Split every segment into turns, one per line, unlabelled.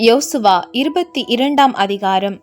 யோசுவா 22 அதிகாரம்.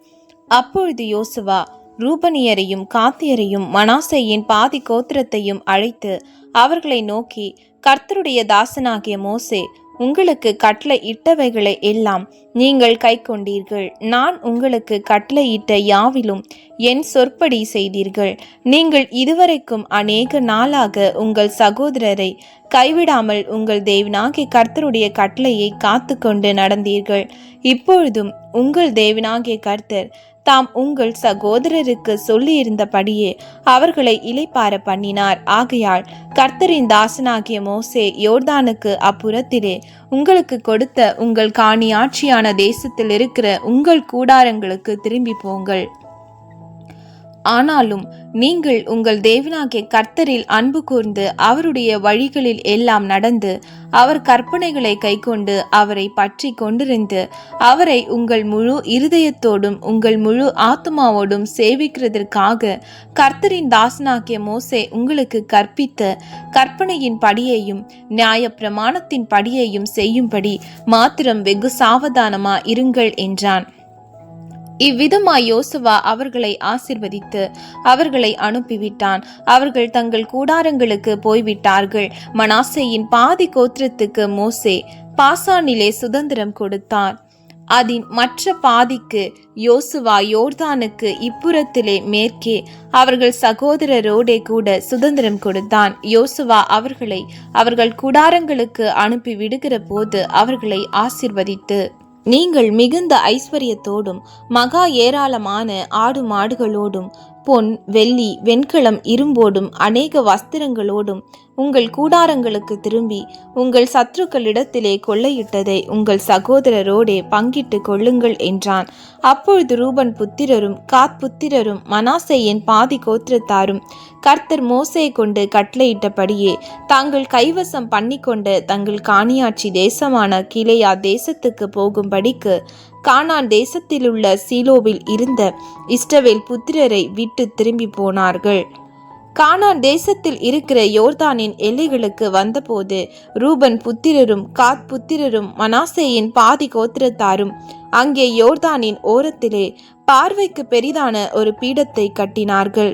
அப்பொழுது யோசுவா ரூபனியரையும் காத்தியரையும் மனாசேயின் பாதி கோத்திரத்தையும் அழைத்து அவர்களை நோக்கி, கர்த்தருடைய தாசனாகிய மோசே உங்களுக்கு கட்டளை இட்டவைகளை எல்லாம் நீங்கள் கைக்கொண்டீர்கள். நான் உங்களுக்கு கட்டளையிட்ட யாவிலும் என் சொற்படி செய்தீர்கள். நீங்கள் இதுவரைக்கும் அநேக நாளாக உங்கள் சகோதரரை கைவிடாமல் உங்கள் தேவனாகிய கர்த்தருடைய கட்டளையை காத்து கொண்டு நடந்தீர்கள். இப்பொழுதும் உங்கள் தேவனாகிய கர்த்தர் தாம் உங்கள் சகோதரருக்கு சொல்லியிருந்தபடியே அவர்களை இளைப்பார பண்ணினார். ஆகையால் கர்த்தரின் தாசனாகிய மோசே யோர்தானுக்கு அப்புறத்திலே உங்களுக்கு கொடுத்த உங்கள் காணியாட்சியான தேசத்தில் இருக்கிற உங்கள் கூடாரங்களுக்கு திரும்பி போங்கள். ஆனாலும் நீங்கள் உங்கள் தேவனாகிய கர்த்தரில் அன்பு கூர்ந்து அவருடைய வழிகளில் எல்லாம் நடந்து அவர் கற்பனைகளை கைக்கொண்டு அவரை பற்றி கொண்டிருந்து அவரை உங்கள் முழு இருதயத்தோடும் உங்கள் முழு ஆத்மாவோடும் சேவிக்கிறதற்காக கர்த்தரின் தாசனாகிய மோசே உங்களுக்கு கற்பித்த கற்பனையின் படியையும் நியாய பிரமாணத்தின் படியையும் செய்யும்படி மாத்திரம் வெகு சாவதானமா இருங்கள் என்றான். இவ்விதமாய் யோசுவா அவர்களை ஆசீர்வதித்து அவர்களை அனுப்பிவிட்டான். அவர்கள் தங்கள் கூடாரங்களுக்கு போய்விட்டார்கள். மனாசேயின் பாதி கோத்திரத்துக்கு மோசே பாசானிலே சுதந்திரம் கொடுத்தார். அதன் மற்ற பாதிக்கு யோசுவா யோர்தானுக்கு இப்புறத்திலே மேற்கே அவர்கள் சகோதரரோடே கூட சுதந்திரம் கொடுத்தான். யோசுவா அவர்களை அவர்கள் கூடாரங்களுக்கு அனுப்பி விடுகிற போது அவர்களை ஆசீர்வதித்து, நீங்கள் மிகுந்த ஐஸ்வர்யத்தோடும் மகா ஏராளமான ஆடு மாடுகளோடும் பொன் வெள்ளி வெண்கலம் இரும்போடும் அநேக வஸ்திரங்களோடும் உங்கள் கூடாரங்களுக்கு திரும்பி உங்கள் சத்துருக்களிடத்திலே கொள்ளையிட்டதை உங்கள் சகோதரரோடே பங்கிட்டு கொள்ளுங்கள் என்றான். அப்பொழுது ரூபன் புத்திரரும் காத் புத்திரரும் மனாசேயின் பாதி கோத்திரத்தாரும் கர்த்தர் மோசே கொண்டு கட்டளையிட்டபடியே தாங்கள் கைவசம் பண்ணிக்கொண்ட தங்கள் காணியாட்சி தேசமான கிலேயா தேசத்துக்கு போகும்படிக்கு கானான் தேசத்திலுள்ள சீலோவில் இருந்த இஸ்ரவேல் புத்திரரை விட்டு திரும்பி போனார்கள். கானான் தேசத்தில் இருக்கிற யோர்தானின் எல்லைகளுக்கு வந்தபோது ரூபன் புத்திரரும் காத் புத்திரரும் மனாசேயின் பாதி கோத்திரத்தாரும் அங்கே யோர்தானின் ஓரத்திலே பார்வைக்கு பெரிதான ஒரு பீடத்தை கட்டினார்கள்.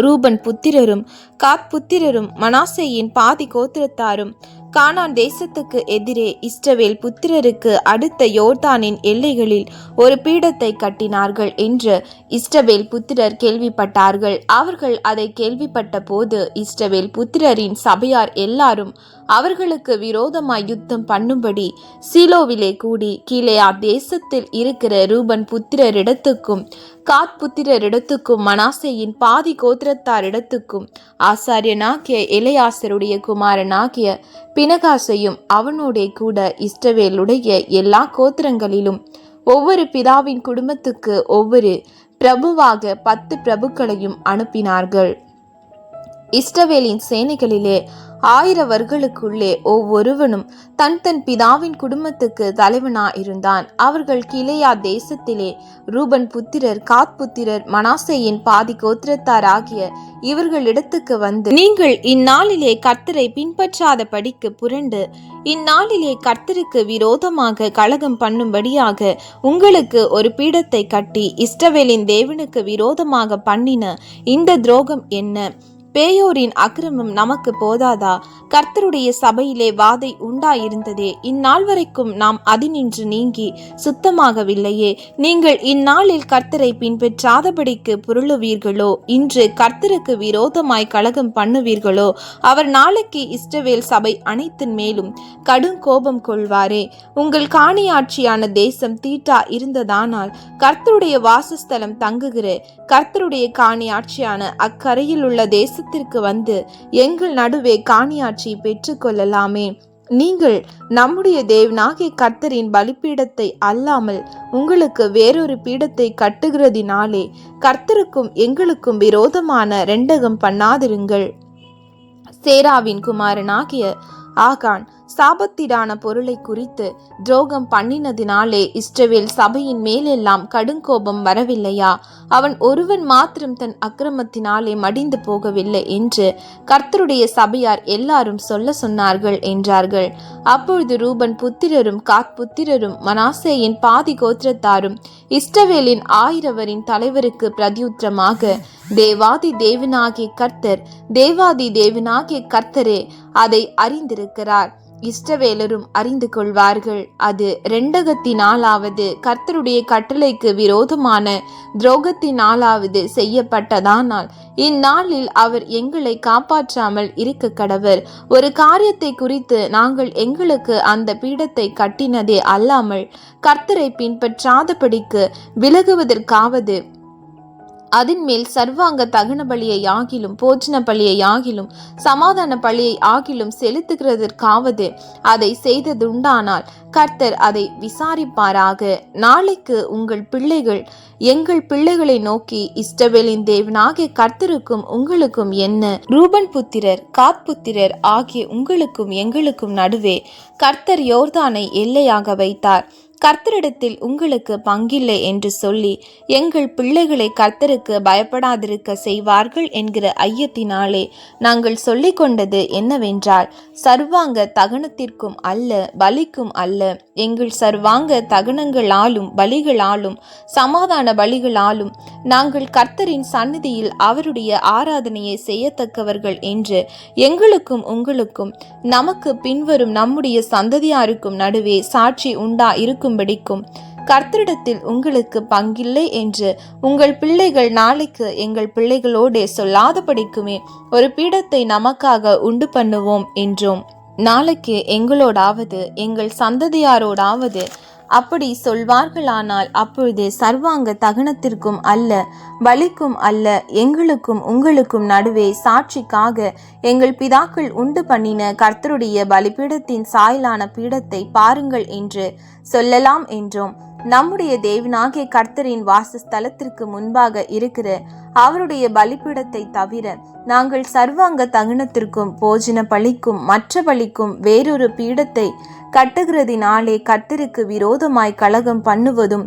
ரூபன் புத்திரரும் காத் புத்திரரும் மனாசேயின் பாதி கோத்திரத்தாரும் கானான் தேசத்துக்கு எதிரே இஸ்ரவேல் புத்திரருக்கு அடுத்த யோர்தானின் எல்லைகளில் ஒரு பீடத்தை கட்டினார்கள் என்று இஸ்ரவேல் புத்திரர் கேள்விப்பட்டார்கள். அவர்கள் அதை கேள்விப்பட்ட போது இஸ்ரவேல் புத்திரரின் சபையார் எல்லாரும் அவர்களுக்கு விரோதமாய் யுத்தம் பண்ணும்படி சீலோவிலே கூடி கீலேயா தேசத்தில் இருக்கிற ரூபன் புத்திரரிடத்துக்கும் காத் புத்திரரிடத்துக்கும் மனாசேயின் பாதி கோத்திரத்தாரிடத்துக்கும் ஆசாரியனாகிய எலெயாசருடைய குமாரனாகிய பினகாசையும் அவனோடே கூட இஸ்ரவேலுடைய எல்லா கோத்திரங்களிலும் ஒவ்வொரு பிதாவின் குடும்பத்துக்கு ஒவ்வொரு பிரபுவாக 10 பிரபுக்களையும் அனுப்பினார்கள். இஸ்ரவேலின் சேனைகளிலே 1000 வருகளுக்குள்ளே ஒவ்வொருவனும் தன் தன் பிதாவின் குடும்பத்துக்கு தலைவனா இருந்தான். அவர்கள் கிலேயா தேசத்திலே ரூபன் புத்திரர் காத் புத்திரர் மனாசேயின் பாதி கோத்திரத்தார் ஆகிய இவர்களிடத்துக்கு வந்து, நீங்கள் இந்நாளிலே கர்த்தரை பின்பற்றாத படிக்கு புரண்டு இந்நாளிலே கர்த்தருக்கு விரோதமாக கலகம் பண்ணும்படியாக உங்களுக்கு ஒரு பீடத்தை கட்டி இஸ்ரவேலின் தேவனுக்கு விரோதமாக பண்ணின இந்த துரோகம் என்ன? பேயோரின் அக்கிரமம் நமக்கு போதாதா? கர்த்தருடைய சபையிலே வாதை உண்டாயிருந்ததே, இந்நாள் வரைக்கும் நாம் அதினின்று நீங்கி சுத்தமாகவில்லையே. நீங்கள் இந்நாளில் கர்த்தரை பின்பற்றாதபடிக்கு புரளுவீர்களோ? இன்று கர்த்தருக்கு விரோதமாய் கலகம் பண்ணுவீர்களோ? அவர் நாளைக்கு இஸ்ரவேல் சபை அனைத்தின் மேலும் கடும் கோபம் கொள்வாரே. உங்கள் காணியாட்சியான தேசம் தீட்டா இருந்ததானால் கர்த்தருடைய வாசஸ்தலம் தங்குகிற கர்த்தருடைய காணியாட்சியான அக்கரையில் உள்ள தேசத்திற்கு வந்து எங்கள் நடுவே காணியாட்சி பெற்றுக்கொள்ளலாமே. நீங்கள் நம்முடைய தேவனாகிய கர்த்தரின் பலிபீடத்தை அல்லாமல் உங்களுக்கு வேறொரு பீடத்தை கட்டுகிறதினாலே கர்த்தருக்கும் எங்களுக்கும் விரோதமான ரெண்டகம் பண்ணாதிருங்கள். சேராவின் குமாரனாகிய ஆகான் சாபத்திடான பொருளை குறித்து துரோகம் பண்ணினதினாலே இஸ்ரவேல் சபையின் மேலெல்லாம் கடுங்கோபம் வரவில்லையா? அவன் ஒருவன் மாத்திரம் தன் அக்கிரமத்தினாலே மடிந்து போகவில்லை என்று கர்த்தருடைய சபையார் எல்லாரும் சொல்ல சொன்னார்கள் என்றார்கள். அப்பொழுது ரூபன் புத்திரரும் காத் புத்திரரும் மனாசேயின் பாதி கோத்திரத்தாரும் இஸ்ரவேலின் 1000 தலைவருக்கு பிரதியுத்தரமாக, தேவாதி தேவனாகிய கர்த்தர், தேவாதி தேவனாகிய கர்த்தரே அதை அறிந்திருக்கிறார், இஸ்ரவேலரும் அறிந்து கொள்வார்கள். அது 2 கர்த்தருடைய கட்டளைக்கு விரோதமான துரோகத்தினாலாவது செய்யப்பட்டதானால் இந்நாளில் அவர் எங்களை காப்பாற்றாமல் இருக்க கடவர். ஒரு காரியத்தை குறித்து நாங்கள் எங்களுக்கு அந்த பீடத்தை கட்டினதே அல்லாமல் கர்த்தரை பின்பற்றாதபடிக்கு விலகுவதற்காவது அதன் மேல் சர்வாங்க தகன பலியை ஆகிலும் போஜன பலியை ஆகிலும் சமாதான பலியை ஆகிலும் செலுத்துகிறதற்காவது அதை செய்ததுண்டானால் கர்த்தர் அதை விசாரிப்பாராக. நாளைக்கு உங்கள் பிள்ளைகள் எங்கள் பிள்ளைகளை நோக்கி, இஸ்ரவேலின் தேவனாகிய கர்த்தருக்கும் உங்களுக்கும் என்ன? ரூபன் புத்திரர் காத் புத்திரர் ஆகிய உங்களுக்கும் எங்களுக்கும் நடுவே கர்த்தர் யோர்தானை எல்லையாக வைத்தார். கர்த்தரிடத்தில் உங்களுக்கு பங்கில்லை என்று சொல்லி எங்கள் பிள்ளைகளை கர்த்தருக்கு பயப்படாதிருக்க செய்வார்கள் என்கிற ஐயத்தினாலே நாங்கள் சொல்லிக் கொண்டது என்னவென்றால், சர்வாங்க தகனத்திற்கும் அல்ல, பலிக்கும் அல்ல. எங்கள் சர்வாங்க தகனங்களாலும் பலிகளாலும் சமாதான பலிகளாலும் நாங்கள் கர்த்தரின் சந்நிதியில் அவருடைய ஆராதனையை செய்யத்தக்கவர்கள் என்று எங்களுக்கும் உங்களுக்கும் நமக்கு பின்வரும் நம்முடைய சந்ததியாருக்கும் நடுவே சாட்சி உண்டா இருக்கும்படிக்கும் கர்த்தரிடத்தில் உங்களுக்கு பங்கில்லை என்று உங்கள் பிள்ளைகள் நாளைக்கு எங்கள் பிள்ளைகளோடே சொல்லாதபடிக்குமே ஒரு பீடத்தை நமக்காக உண்டு பண்ணுவோம் என்றோம். நாளைக்கு எங்களோடாவது எங்கள் சந்ததியாரோடாவது அப்படி சொல்வார்களானால் அப்பொழுது சர்வாங்க தகனத்திற்கும் அல்ல, பலிக்கும் அல்ல, எங்களுக்கும் உங்களுக்கும் நடுவே சாட்சிக்காக எங்கள் பிதாக்கள் உண்டு பண்ணின கர்த்தருடைய பலிபீடத்தின் சாயலான பீடத்தை பாருங்கள் என்று சொல்லலாம் என்றோம். நம்முடைய தேவனாகிய கர்த்தரின் வாசஸ்தலத்திற்கு முன்பாக இருக்கிற அவருடைய பலிபீடத்தை தவிர நாங்கள் சர்வாங்க தகனத்திற்கும் போஜன பலிக்கும் மற்ற பலிக்கும் வேறொரு பீடத்தை கட்டுகிறதினாலே கர்த்தருக்கு விரோதமாய் கலகம் பண்ணுவதும்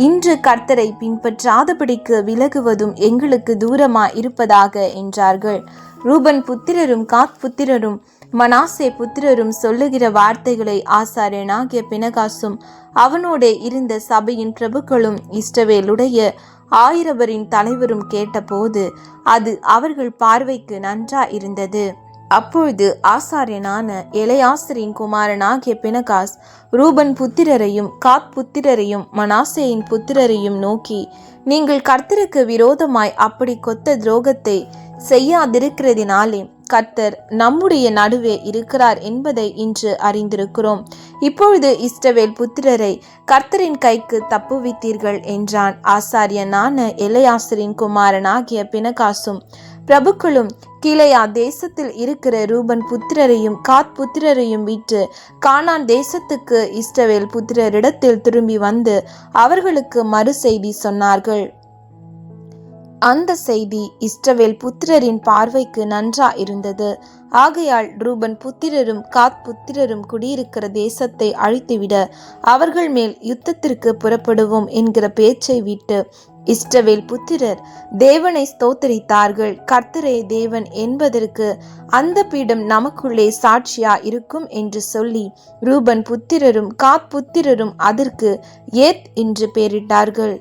இன்று கர்த்தரை பின்பற்றாதபடிக்கு விலகுவதும் எங்களுக்கு தூரமாய் இருப்பதாக என்றார்கள். ரூபன் புத்திரரும் காத் புத்திரரும் மனாசே புத்திரரும் சொல்லுகிற வார்த்தைகளை ஆசாரியனாகிய பினகாசும் அவனோட இருந்த சபையின் பிரபுக்களும் இஸ்ரவேலுடைய 1000 தலைவரும் கேட்டபோது அது அவர்கள் பார்வைக்கு நன்றா இருந்தது. அப்பொழுது ஆசாரியனான எலெயாசரின் குமாரனாகிய பினகாஸ் ரூபன் புத்திரரையும் காத் புத்திரரையும் மனாசேயின் புத்திரரையும் நோக்கி, நீங்கள் கர்த்தருக்கு விரோதமாய் அப்படி கொத்த துரோகத்தை செய்யாதிருக்கிறதினாலே கர்த்தர் நம்முடைய நடுவே இருக்கிறார் என்பதை இன்று அறிந்திருக்கிறோம். இப்பொழுது இஸ்ரவேல் புத்திரரை கர்த்தரின் கைக்கு தப்புவித்தீர்கள் என்றான். ஆசாரியனான எலெயாசரின் குமாரனாகிய பினகாசும் பிரபுக்களும் கீலேயா தேசத்தில் இருக்கிற ரூபன் புத்திரரையும் காத் புத்திரரையும் விட்டு கானான் தேசத்துக்கு இஸ்ரவேல் புத்திரரிடத்தில் திரும்பி வந்து அவர்களுக்கு மறு செய்தி சொன்னார்கள். அந்த செய்தி இஸ்ரவேல் புத்திரரின் பார்வைக்கு நன்றா இருந்தது. ஆகையால் ரூபன் புத்திரரும் காத் புத்திரரும் குடியிருக்கிற தேசத்தை அழித்துவிட அவர்கள் மேல் யுத்தத்திற்கு புறப்படுவோம் என்கிற பேச்சை விட்டு இஸ்ரவேல் புத்திரர் தேவனை ஸ்தோத்தரித்தார்கள். கர்த்தரே தேவன் என்பதற்கு அந்த பீடம் நமக்குள்ளே சாட்சியா இருக்கும் என்று சொல்லி ரூபன் புத்திரரும் காத் புத்திரரும் அதற்கு ஏத் என்று பெயரிட்டார்கள்.